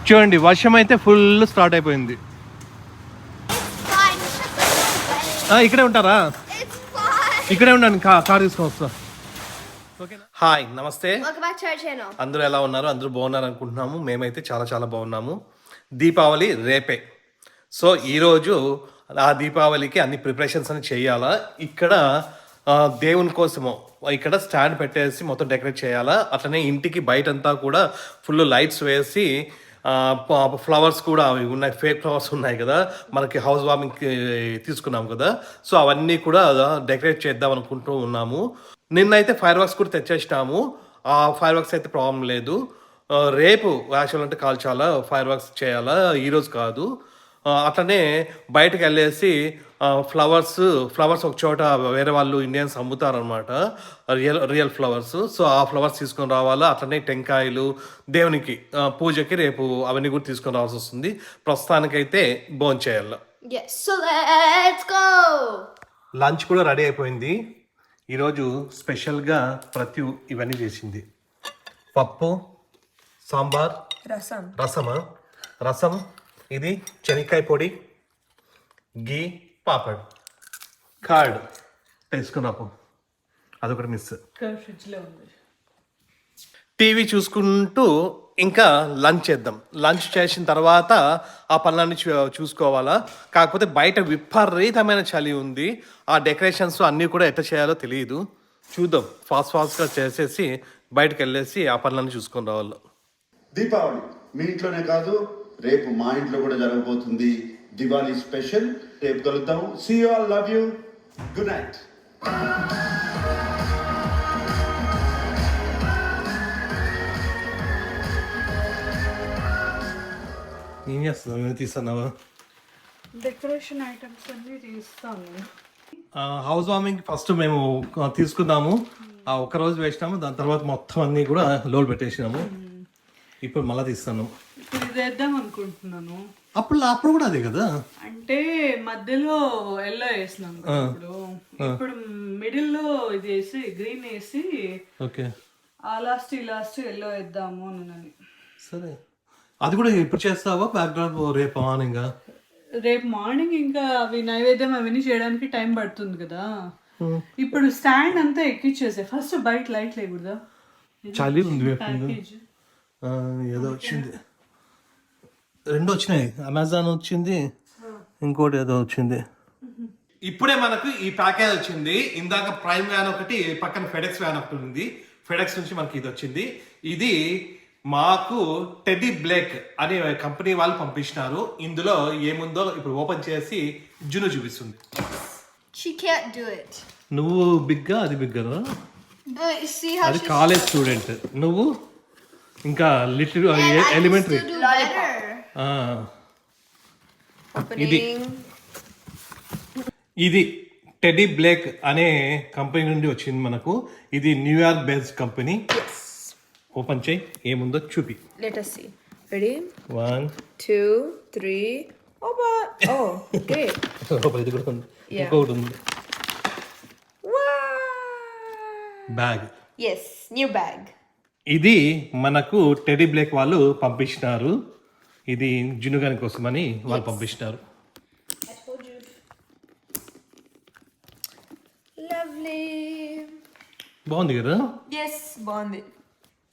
చూడండి వర్షం అయితే ఫుల్ స్టార్ట్ అయిపోయింది. ఇక్కడే ఉంటారా? ఇక్కడే ఉండండి, కార్ తీసుకొని వస్తా. హాయ్, నమస్తే. అందరూ ఎలా ఉన్నారు? అందరూ బాగున్నారు అనుకుంటున్నాము. మేమైతే చాలా చాలా బాగున్నాము. దీపావళి రేపే. సో ఈరోజు ఆ దీపావళికి అన్ని ప్రిపరేషన్స్ అని చేయాలా. ఇక్కడ దేవుని కోసము ఇక్కడ స్టాండ్ పెట్టేసి మొత్తం డెకరేట్ చేయాలా. అట్లనే ఇంటికి బయటంతా కూడా ఫుల్ లైట్స్ వేసి ఫ్లవర్స్ కూడా అవి ఉన్నాయి, ఫేక్ ఫ్లవర్స్ ఉన్నాయి కదా, మనకి హౌస్ వార్మింగ్కి తీసుకున్నాం కదా. సో అవన్నీ కూడా డెకరేట్ చేద్దాం అనుకుంటూ ఉన్నాము. నిన్నైతే ఫైర్ వర్క్స్ కూడా తెచ్చేసినాము. ఆ ఫైర్ వర్క్స్ అయితే ప్రాబ్లం లేదు. రేపు యాక్చువల్ అంటే కాల్చాలా, ఫైర్ వర్క్స్ చేయాలా, ఈరోజు కాదు. అట్లనే బయటకు వెళ్ళేసి ఫ్లవర్స్ ఒక చోట వేరే వాళ్ళు ఇండియన్స్ అమ్ముతారనమాట, రియల్ ఫ్లవర్స్. సో ఆ ఫ్లవర్స్ తీసుకొని రావాలా. అట్లనే టెంకాయలు దేవునికి పూజకి రేపు అవన్నీ కూడా తీసుకొని రావాల్సి వస్తుంది. ప్రస్తుతానికైతే భోంచేయాలి. లంచ్ కూడా రెడీ అయిపోయింది. ఈరోజు స్పెషల్గా ప్రతి ఇవన్నీ చేసింది. పప్పు, సాంబార్, రసం, ఇది శనక్కాయ పొడి, గీ, పాపడ్, కర్డ్ వేసుకున్నాము. అదొకటి మిస్. టీవీ చూసుకుంటూ ఇంకా లంచ్ చేద్దాం. లంచ్ చేసిన తర్వాత ఆ పనులన్నీ చూసుకోవాలా. కాకపోతే బయట విపరీతమైన చలి ఉంది. ఆ డెకరేషన్స్ అన్నీ కూడా ఎట్లా చేయాలో తెలియదు. చూద్దాం, ఫాస్ట్గా చేసేసి బయటకు వెళ్ళేసి ఆ పనులన్నీ చూసుకొని రావాలి. దీపావళి మీ ఇంట్లోనే కాదు, రేపు మా ఇంట్లో కూడా జరగబోతుంది. దివాళీ స్పెషల్. రేపు కలుద్దాం. See you all, love you, good night. ఏం చేస్తున్నావు? ఏమైనా తీస్తున్నావా? డెకరేషన్ ఐటమ్స్ అన్ని తీస్తాను. హౌస్ వార్మింగ్ ఫస్ట్ మేము తీసుకున్నాము. ఆ ఒక్క రోజు వేసినాము. దాని తర్వాత మొత్తం అన్ని కూడా లోడ్ పెట్టేసినాము. ఇప్పుడు మళ్ళీ తీస్తాను. ఇప్పుడు ఇది వేద్దాం అనుకుంటున్నాను. అప్పుడు కూడా అదే కదా, అంటే మధ్యలో ఎల్లో వేసినాం ఇప్పుడు మిడిల్ లో ఇది వేసి గ్రీన్ వేసి ఓకే ఆ లాస్ట్ ఎల్లో వేద్దాము అని. సరే, అది కూడా ఇప్పుడు చేస్తావా? బ్యాక్ డ్రాప్ రేపు మార్నింగ్ ఇంకా అవి నైవేద్యం అవన్నీ చేయడానికి టైం పడుతుంది కదా. ఇప్పుడు స్టాండ్ అంతా ఎక్కిచ్చేసే ఫస్ట్ బయట లైట్ లేకూడదా? చలి ఉంది. ఏదో వచ్చింది, 2 వచ్చినాయి. అమెజాన్ వచ్చింది, ఇంకోటి ఏదో వచ్చింది. ఇప్పుడే మనకు ఈ ప్యాకేజ్ వచ్చింది. ఇందాక ప్రైమ్ వ్యాన్ ఒకటి, పక్కన ఫెడెక్స్ వ్యాన్ ఒకటి ఉంది. ఫెడెక్స్ నుంచి మనకి ఇది వచ్చింది. ఇది మాకు టెడ్డీ బ్లేక్ అనే కంపెనీ వాళ్ళు పంపించినారు. ఇందులో ఏముందో ఇప్పుడు ఓపెన్ చేసి జును చూపిస్తుంది. నువ్వు బిగ్గా, అది బిగ్గా. అది కాలేజ్ స్టూడెంట్, నువ్వు ఇంకా లిటిల్ ఎలిమెంటరీ. ఇది టెడ్డీ బ్లేక్ అనే కంపెనీ నుండి వచ్చింది మనకు. ఇది న్యూయార్క్ బేస్డ్ కంపెనీ. ఓపెన్ చేయి, ఏముందో చూపి. Let us see. Ready? 1 2 3 open. Oh, great. ఇది కూడా ఉంది. ఇంకొకటి ఉంది. బ్యాగ్. Yes, new bag. ఇది మనకు టెడ్డీ బ్లేక్ వాళ్ళు పంపించినారు. ఇది జునుగాని కోసమని వాళ్ళు పంపించినారు. Lovely. బాగుంది కదా? Yes, బాగుంది.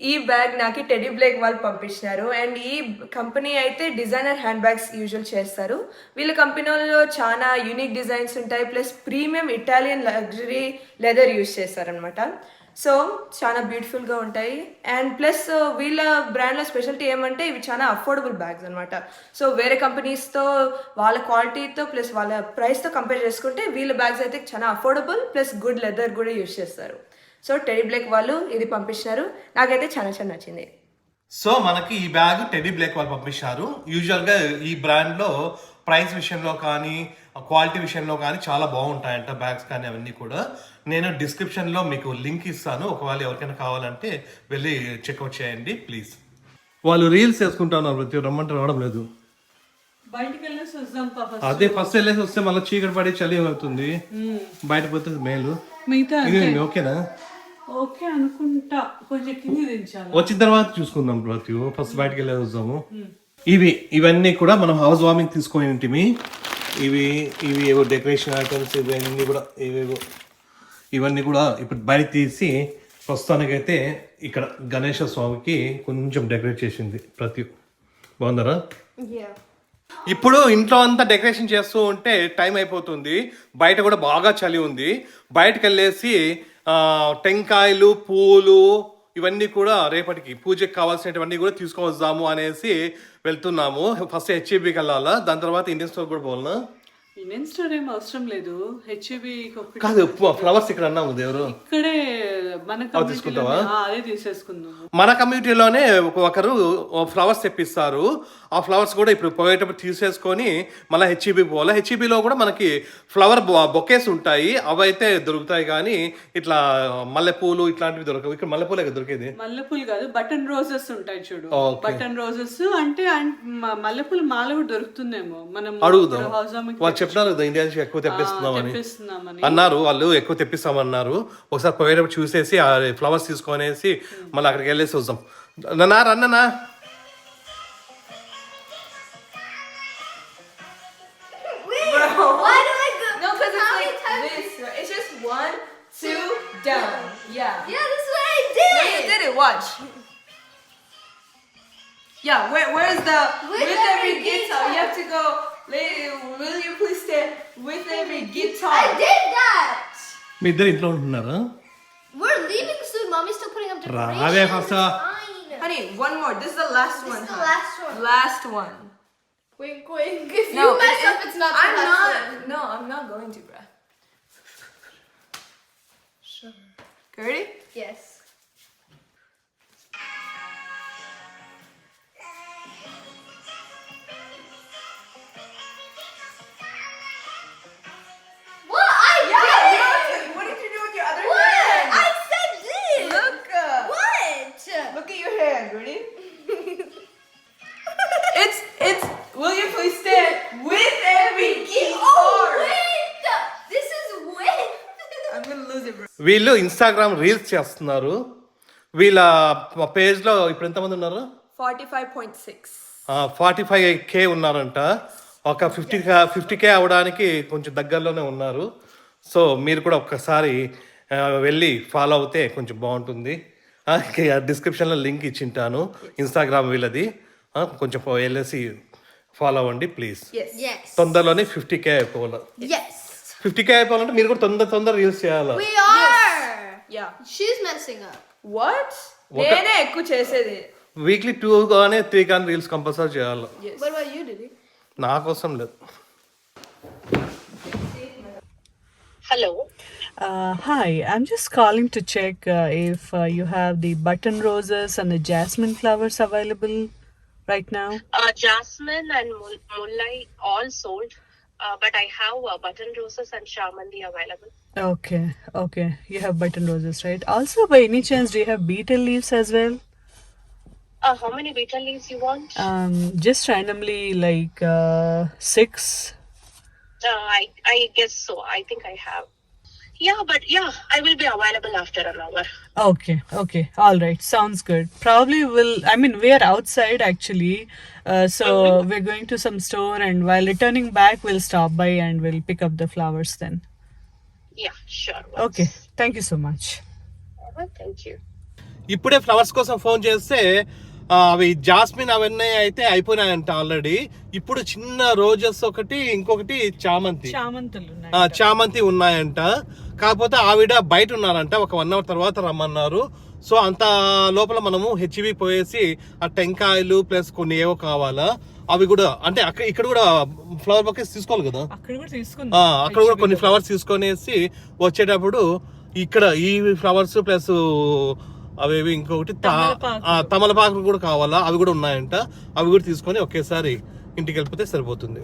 ఈ బ్యాగ్ నాకు టెడ్డీ బ్లేక్ వాళ్ళు పంపించినారు. అండ్ ఈ కంపెనీ అయితే డిజైనర్ హ్యాండ్ బ్యాగ్స్ యూజువల్ చేస్తారు. వీళ్ళ కంపెనీలో చాలా యూనిక్ డిజైన్స్ ఉంటాయి. Plus premium Italian luxury leather use చేస్తారనమాట. సో చాలా బ్యూటిఫుల్గా ఉంటాయి. అండ్ ప్లస్ వీళ్ళ బ్రాండ్లో స్పెషాలిటీ ఏమంటే ఇవి చాలా అఫోర్డబుల్ బ్యాగ్స్ అనమాట. సో వేరే కంపెనీస్తో వాళ్ళ క్వాలిటీతో ప్లస్ వాళ్ళ ప్రైస్తో కంపేర్ చేసుకుంటే వీళ్ళ బ్యాగ్స్ అయితే చాలా అఫోర్డబుల్ ప్లస్ గుడ్ లెదర్ కూడా యూజ్ చేస్తారు. సో టెడ్డీ బ్లేక్ వాళ్ళు ఇది పంపించినారు. నాకైతే చాలా చాలా నచ్చింది. సో మనకి ఈ బ్యాగ్ టెడ్డీ బ్లేక్ వాళ్ళు పంపించారు. యూజువల్గా ఈ బ్రాండ్లో ప్రైస్ విషయంలో కానీ క్వాలిటీ విషయంలో కానీ చాలా బాగుంటాయంట బ్యాగ్స్ కానీ అవన్నీ కూడా. నేను డిస్క్రిప్షన్లో మీకు లింక్ ఇస్తాను, ఒకవేళ ఎవరికైనా కావాలంటే వెళ్ళి చెక్అవుట్ చేయండి ప్లీజ్. వాళ్ళు రీల్స్ వేసుకుంటున్నారు, రమ్మంటే రావడం లేదు. అదే ఫస్ట్ వెళ్ళేసి వస్తే మళ్ళీ చీకటి పడి చలి అవుతుంది. బయట పోతే మేలు. ఓకేనా? ఓకే అనుకుంటా. కొంచెం కింది దించాలి. వచ్చిన తర్వాత చూసుకుందాం. ప్రతి ఫస్ట్ బయటకు వెళ్ళేసి వద్దాము. ఇవన్నీ కూడా మనం హౌస్ వార్మింగ్ తీసుకొని ఉంటిమి. ఇవి ఏవో డెకరేషన్ ఐటమ్స్ ఇవన్నీ కూడా ఇప్పుడు బయట తీసి ప్రస్తుతానికైతే ఇక్కడ గణేష స్వామికి కొంచెం డెకరేట్ చేసింది ప్రతి. బాగుందరా? ఇప్పుడు ఇంట్లో అంతా డెకరేషన్ చేస్తూ ఉంటే టైం అయిపోతుంది. బయట కూడా బాగా చలి ఉంది. బయటకు వెళ్ళేసి టెంకాయలు, పూలు ఇవన్నీ కూడా రేపటికి పూజకి కావాల్సినవన్నీ కూడా తీసుకొద్దాము అనేసి వెళ్తున్నాము. ఫస్ట్ హెచ్ఈబికి వెళ్ళాలా, దాని తర్వాత ఇండియన్ స్టోర్ కూడా పోవాలనా? ఇండియన్ స్టోర్ ఏం అవసరం లేదు. హెచ్ఈబి కాదు, ఫ్లవర్స్ ఇక్కడ అన్నాము దేవరు ఇక్కడే మన తీసుకుంటావా? అదే తీసేసుకుందాము. మన కమ్యూనిటీలోనే ఒకరు ఫ్లవర్స్ తెప్పిస్తారు. ఆ ఫ్లవర్స్ కూడా ఇప్పుడు పోయేటప్పుడు తీసేసుకొని మళ్ళీ హెచ్ఈబికి పోవాలి. హెచ్ఈబిలో కూడా మనకి ఫ్లవర్ బొకేస్ ఉంటాయి, అవి అయితే దొరుకుతాయి. కానీ ఇట్లా మల్లెపూలు ఇట్లాంటివి దొరకవు. ఇక్కడ మల్లెపూలే కదా దొరికేది. మల్లెపూలు కాదు, బటన్ రోజెస్ ఉంటాయి చూడు. బటన్ రోజెస్ అంటే మల్లెపూలు మాల కూడా దొరుకుతుందేమో. మనం అడుగుదాం. వాళ్ళు చెప్పినారు కదా ఇండియా నుంచి ఎక్కువ తెప్పిస్తున్నామని అన్నారు. వాళ్ళు ఎక్కువ తెప్పిస్తామన్నారు. ఒకసారి పోయేటప్పుడు చూసేసి ఆ ఫ్లవర్స్ తీసుకొనేసి మళ్ళీ అక్కడికి వెళ్ళేసి వద్దాం. రన్ననా down. Yeah, that's what I did. No, you did it. Watch. Yeah, where's the with every guitar? You have to go. Will you please stand with every guitar? I did that. మీ ఇద్దరు ఇంట్లో ఉంటున్నారా? We're leaving soon. Mommy's still putting up రావే decorations. First. Fine. Honey, one more. This is the last one. This is the last one. Last one. Wink, wink. If you mess up, it's not the last one. No, I'm not going to, bruh. Sure. Ready? Yes. What? What did you do with your other What? hand? I said this. Look. What? Look at your hand. Ready? It's. Will you please stand with every guitar? Oh, wait. This is wet. I'm gonna lose it, bro. వీళ్ళు Instagram reels చేస్తున్నారు. వీళ్ళ పేజ్లో ఇప్పుడు ఎంతమంది ఉన్నారు? 45.6. 45K ఉన్నారంట. ఒక 50K అవడానికి కొంచెం దగ్గరలోనే ఉన్నారు. సో మీరు కూడా ఒక్కసారి వెళ్ళి ఫాలో అవుతే కొంచెం బాగుంటుంది. డిస్క్రిప్షన్లో లింక్ ఇచ్చింటాను ఇన్స్టాగ్రామ్ వీళ్ళది. కొంచెం వెళ్ళేసి ఫాలో అవ్వండి ప్లీజ్. Yes. తొందరలోనే 50K అయిపోవాలి. Yes. 50K అయిపోవాలంటే మీరు కూడా తొందర రీల్స్ చేయాలి. We are. Yeah. She's messing up. What? నేనే ఎక్కువ చేసేది. వీక్లీ 2 కానీ 3 కానీ రీల్స్ కంపల్సరీ చేయాలి. What about you, Diddy? నా కోసం లేదు. Hello. Hi, I'm just calling to check if you have the button roses and the jasmine flowers available right now. Jasmine and Mullai all sold, but I have button roses and Shamandi available. Okay. You have button roses, right? Also, by any chance, do you have beetle leaves as well? How many beetle leaves you want? Just randomly, like 6. I guess so. I think I have. Yeah, but I will be available after an hour. Okay. All right. Sounds good. Probably we are outside actually. So we're going to some store, and while returning back, we'll stop by and we'll pick up the flowers then. Yeah, sure. Okay. Thank you so much. Thank you. ఇప్పుడే flowers కోసం phone చేస్తే అవి jasmine అవన్నీ అయితే అయిపోయినాయంట already. ఇప్పుడు చిన్న roses ఒకటి, ఇంకొకటి చామంతి ఉన్నాయంట. కాకపోతే ఆవిడ బయట ఉన్నారంట, ఒక 1 hour తర్వాత రమ్మన్నారు. సో అంత లోపల మనము హెచ్ఈబి పోయేసి ఆ టెంకాయలు ప్లస్ కొన్ని ఏవో కావాలా అవి కూడా, అంటే ఇక్కడ కూడా ఫ్లవర్ బొకేస్ తీసుకోవాలి కదా, అక్కడ కూడా కొన్ని ఫ్లవర్స్ తీసుకొనేసి వచ్చేటప్పుడు ఇక్కడ ఈ ఫ్లవర్స్ ప్లస్ అవేవి ఇంకొకటి తమలపాకులు కూడా కావాలా, అవి కూడా ఉన్నాయంట. అవి కూడా తీసుకొని ఒకేసారి ఇంటికి వెళ్ళిపోతే సరిపోతుంది.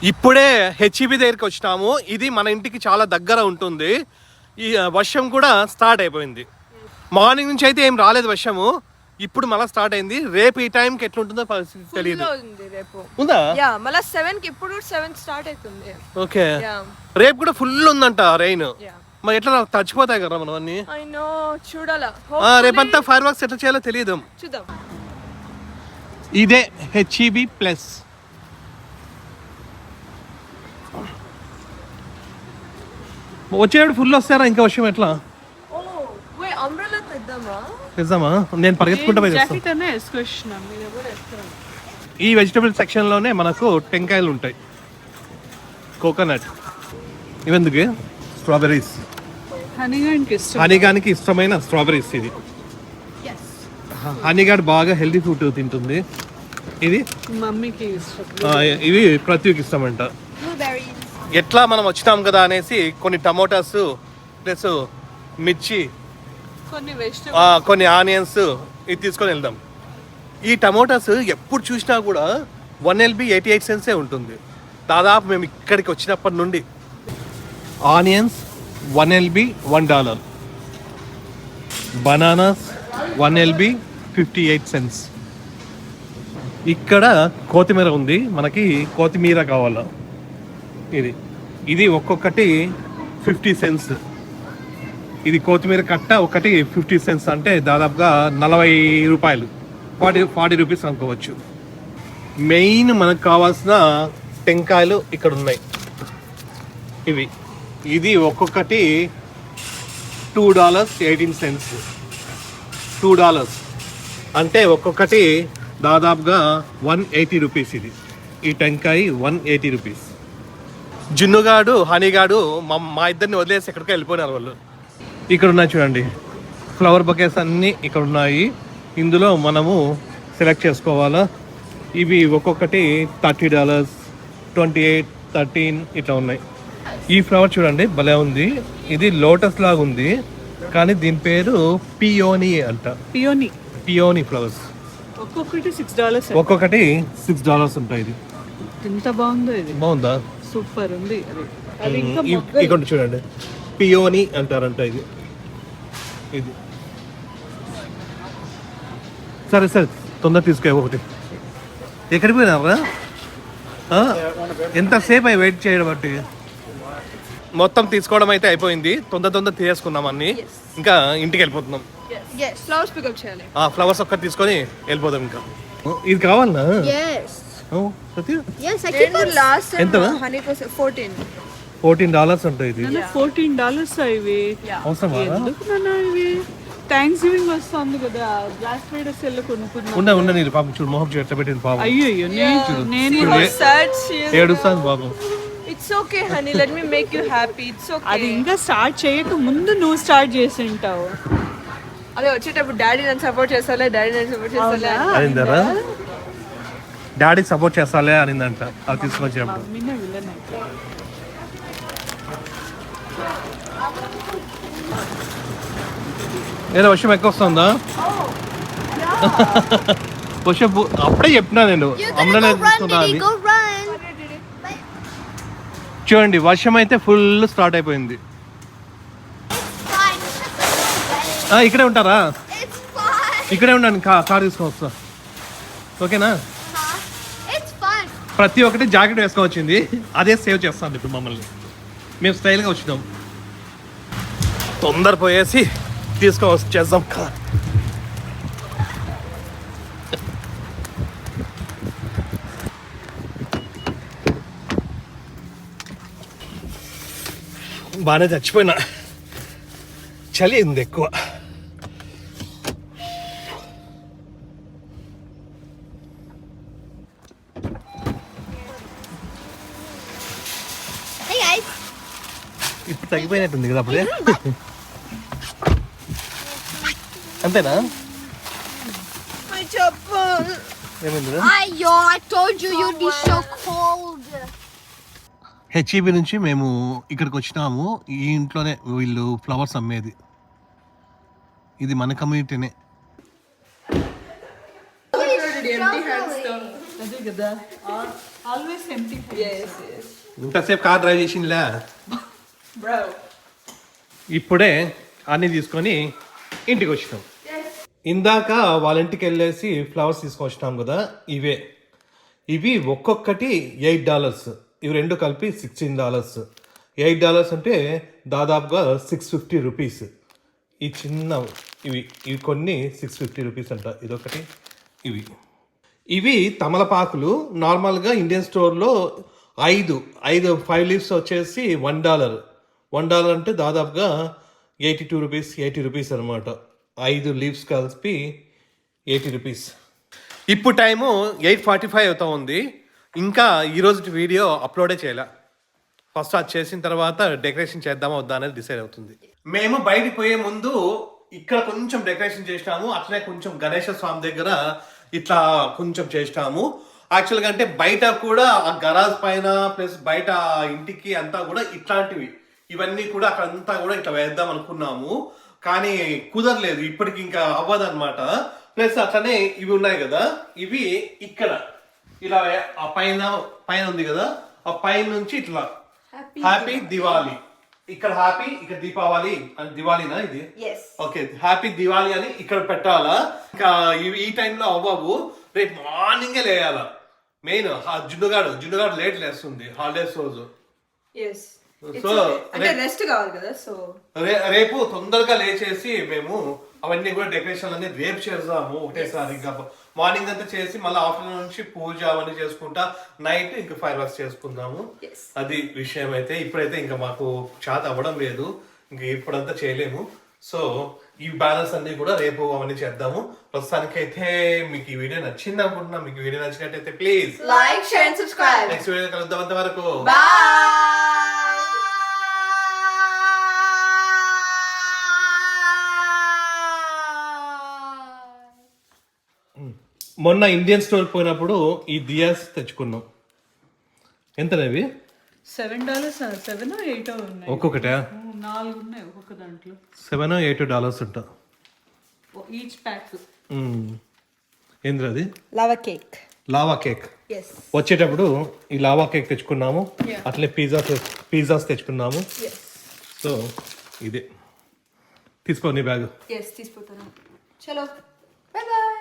ఇప్పుడే హెచ్ఈబి దగ్గరికి వచ్చినాము. ఇది మన ఇంటికి చాలా దగ్గర ఉంటుంది. ఈ వర్షం కూడా స్టార్ట్ అయిపోయింది. మార్నింగ్ నుంచి అయితే ఏం రాలేదు వర్షము, ఇప్పుడు మళ్ళీ స్టార్ట్ అయింది. రేపు ఈ టైంకి ఎట్లుంటుందో పరిస్థితి తెలియదు. రేపు ఉందా? యా మళ్ళీ 7కి ఇప్పుడు 7 స్టార్ట్ అవుతుంది. ఓకే, రేపు కూడా ఫుల్ ఉందంట రెయిన్. మరి ఎట్లా తడిచిపోతాయి కదా మనం అన్ని. ఐ నో, చూడాలా. రేపంతా ఫైర్ వర్క్స్ ఎట్లా చేయాలో తెలియదు, చూద్దాం. ఇదే హెచ్ఈబి ప్లస్. వచ్చేటప్పుడు ఫుల్ వస్తారా? ఇంకా వర్షం ఎట్లా? అంబ్రెల్లా తెద్దామా? నేను పరిగెత్తుకుంటా పోయి ఈ వెజిటబుల్ సెక్షన్ లోనే మనకు టెంకాయలు ఉంటాయి, కోకోనట్. ఇవెందుకు? స్ట్రాబెర్రీస్. హనీగానికి ఇష్టమైన స్ట్రాబెర్రీస్. ఇది హనీగాడ్ బాగా హెల్దీ ఫుడ్ తింటుంది. ఇది మమ్మీకి ఇష్టం, ఇవి పృథ్వీకి ఇష్టం అంట. ఎట్లా మనం వచ్చినాం కదా అనేసి కొన్ని టమోటాస్ ప్లస్ మిర్చి, కొన్ని ఆనియన్స్ ఇది తీసుకొని వెళ్దాం. ఈ టమోటాస్ ఎప్పుడు చూసినా కూడా 1 LB 88 cents ఉంటుంది. దాదాపు మేము ఇక్కడికి వచ్చినప్పటి నుండి. Onions 1 LB $1, bananas 1 LB 58 cents. ఇక్కడ కొత్తిమీర ఉంది, మనకి కొత్తిమీర కావాలా. ఇది ఒక్కొక్కటి 50 cents. ఇది కొత్తిమీర కట్ట ఒకటి 50 cents, అంటే దాదాపుగా 40 రూపాయలు, 40 రూపీస్ అనుకోవచ్చు. మెయిన్ మనకు కావాల్సిన టెంకాయలు ఇక్కడ ఉన్నాయి. ఇది ఒక్కొక్కటి $2.18, $2 అంటే ఒక్కొక్కటి దాదాపుగా 180 రూపీస్. ఈ టెంకాయ 180 రూపీస్. జున్నుగాడు హనీగాడు మా ఇద్దరిని వదిలేసి ఎక్కడికి వెళ్ళిపోయినారు వాళ్ళు. ఇక్కడ ఉన్నాయి చూడండి, ఫ్లవర్ బొకేస్ అన్నీ ఇక్కడ ఉన్నాయి. ఇందులో మనము సెలెక్ట్ చేసుకోవాలా. ఇవి ఒక్కొక్కటి $30, 28, 13 ఇట్లా ఉన్నాయి. ఈ ఫ్లవర్ చూడండి భలే ఉంది. ఇది లోటస్ లాగా ఉంది, కానీ దీని పేరు పియోనీ అంట. Peony flowers. ఒక్కొక్కటి $6 ఉంటాయి. ఇది ఎంత బాగుందో. ఇది బాగుందా? సూపర్ ఉంది. ఇక్కడ చూడండి, పియోనీ అంటారంట. ఇది సరే తొందర తీసుకో. ఒకటి ఎక్కడికి పోయినారా? ఎంతసేపు అయి వెయిట్ చేయడం బట్టి. మొత్తం తీసుకోవడం అయితే అయిపోయింది. తొందర తీసుకున్నాం అన్ని. ఇంకా ఇంటికి వెళ్ళిపోతున్నాం. ఫ్లవర్స్ ఒక్కటి తీసుకొని వెళ్ళిపోతాం. ఇంకా ఇది కావాలనా? ఎంత? $14 ఉంటాయి. ఇది $14 ఇవి. అవసరమా? థ్యాంక్స్ గివింగ్ వస్తుంది కదా, బ్లాక్ ఫ్రైడే సెల్ కొనుక్కున్నా. ఉండ నేను పాపం చూడు, మొహం ఎట్లా పెట్టింది పాపం. అయ్యో నేను ఏడుస్తాను బాబు. It's okay honey, let me make you happy. It's okay. అది ఇంకా స్టార్ట్ చేయక ముందు నువ్వు స్టార్ట్ చేసి ఉంటావు. అదే వచ్చేటప్పుడు డాడీ నన్ను సపోర్ట్ చేస్తాలే, అనిందరా? డాడీ సపోర్ట్ చేస్తాలే అనిందంట. అది తీసుకొచ్చేటప్పుడు ఏదో వర్షం ఎక్కువ వస్తుందా? వర్షం అప్పుడే చెప్పినా నేను, అమ్మనే చూస్తున్నా. చూడండి వర్షం అయితే ఫుల్ స్టార్ట్ అయిపోయింది. ఇక్కడే ఉంటారా? ఇక్కడే ఉండండి, కార్ తీసుకొని వస్తా. ఓకేనా? ప్రతి ఒక్కటి జాకెట్ వేసుకొని వచ్చింది, అదే సేవ్ చేస్తాను ఇప్పుడు మమ్మల్ని. మేము స్టైల్గా వచ్చినాం. తొందర పోయేసి తీసుకొని వచ్చేద్దాం కార్. బాగానే చచ్చిపోయినా, చలి ఉంది ఎక్కువ. ఇప్పుడు తగ్గిపోయినట్టుంది కదా అప్పుడే. అంతేనా? ఏమైంది? I told you you'd be so cold. హెచ్ఈబి నుంచి మేము ఇక్కడికి వచ్చినాము. ఈ ఇంట్లోనే వీళ్ళు ఫ్లవర్స్ అమ్మేది. ఇది మన కమ్యూనిటీనే. అదే కదా, ఆల్వేస్ ఎంప్టీ. ఇంతసేపు కార్ డ్రైవ్ చేసిందిలే. Bro. ఇప్పుడే అన్నీ తీసుకొని ఇంటికి వచ్చినాం. ఇందాక వాళ్ళ ఇంటికి వెళ్ళేసి ఫ్లవర్స్ తీసుకొచ్చినాం కదా, ఇవి ఒక్కొక్కటి $8. ఇవి రెండు కలిపి $16. $8 అంటే దాదాపుగా ₹650. ఈ చిన్న ఇవి కొన్ని ₹650 అంట. ఇదొకటి, ఇవి తమలపాకులు. నార్మల్గా ఇండియన్ స్టోర్లో 5 లీవ్స్ వచ్చేసి $1 అంటే దాదాపుగా ₹80 అనమాట. 5 లీవ్స్ కలిపి ₹80. ఇప్పుడు టైము 8:45 అవుతా ఉంది. ఇంకా ఈరోజు వీడియో అప్లోడే చేయలే. ఫస్ట్ అది చేసిన తర్వాత డెకరేషన్ చేద్దామా వద్దా అనేది డిసైడ్ అవుతుంది. మేము బయటికి పోయే ముందు ఇక్కడ కొంచెం డెకరేషన్ చేసినాము, అట్లనే కొంచెం గణేశ స్వామి దగ్గర ఇట్లా కొంచెం చేసినాము. యాక్చువల్గా అంటే బయట కూడా ఆ గరాజ్ పైన ప్లస్ బయట ఇంటికి అంతా కూడా ఇట్లాంటివి ఇవన్నీ కూడా అక్కడంతా కూడా ఇట్లా వేద్దాం అనుకున్నాము, కానీ కుదరలేదు. ఇప్పటికి ఇంకా అవ్వదన్నమాట. ప్లస్ అట్లనే ఇవి ఉన్నాయి కదా, ఇవి ఇక్కడ ఇలా ఆ పైన ఉంది కదా, ఆ పైన నుంచి ఇట్లా హ్యాపీ దివాలి, ఇక్కడ హ్యాపీ, ఇక్కడ దీపావళి అని, దివాళీనా ఇది? ఓకే, హ్యాపీ దివాళీ అని ఇక్కడ పెట్టాలా. ఇంకా ఈ టైంలో అవ్వవు, రేపు మార్నింగే లేయాలా. మెయిన్ జున్నుగాడు లేట్ లేస్తుంది హాలిడేస్ రోజు. సో రేపు తొందరగా లేచేసి మేము అవన్నీ కూడా డెకరేషన్ అన్ని రేపు చేద్దాము ఒకటేసారి. ఇంకా మార్నింగ్ అంతా చేసి మళ్ళీ ఆఫ్టర్నూన్ నుంచి పూజ అవన్నీ చేసుకుంటా, నైట్ ఇంకా ఫైర్వర్క్స్ చేసుకుందాము. అది విషయం. అయితే ఇప్పుడైతే ఇంకా మాకు చేత అవ్వడం లేదు, ఇంకా ఇప్పుడంతా చేయలేము. సో ఈ బ్యాలెన్స్ అన్ని కూడా రేపు అవన్నీ చేద్దాము. ప్రస్తుతానికి అయితే మీకు ఈ వీడియో నచ్చింది అనుకుంటున్నా. మీకు వీడియో నచ్చినట్టయితే please like, share and subscribe. Next video కలుద్దాం. అంతవరకు మొన్న ఇండియన్ స్టోర్ పోయినప్పుడు ఈ దియాస్ తెచ్చుకున్నాం. ఎంతనేవి? $7, 7 or 8 ఉన్నాయి. ఒక్కొక్కటా? 4 ఉన్నాయి ఒక్కొక్క దాంట్లో. $7 or $8 ఉంటా ఈచ్ ప్యాక్. ఏంద్ర అది? Lava cake. వచ్చేటప్పుడు ఈ లావా కేక్ తెచ్చుకున్నాము, అట్లే పిజ్జాస్ తెచ్చుకున్నాము. సో ఇదే తీసుకో నీ బ్యాగ్. తీసుకుంటాను. చలో, బై బై.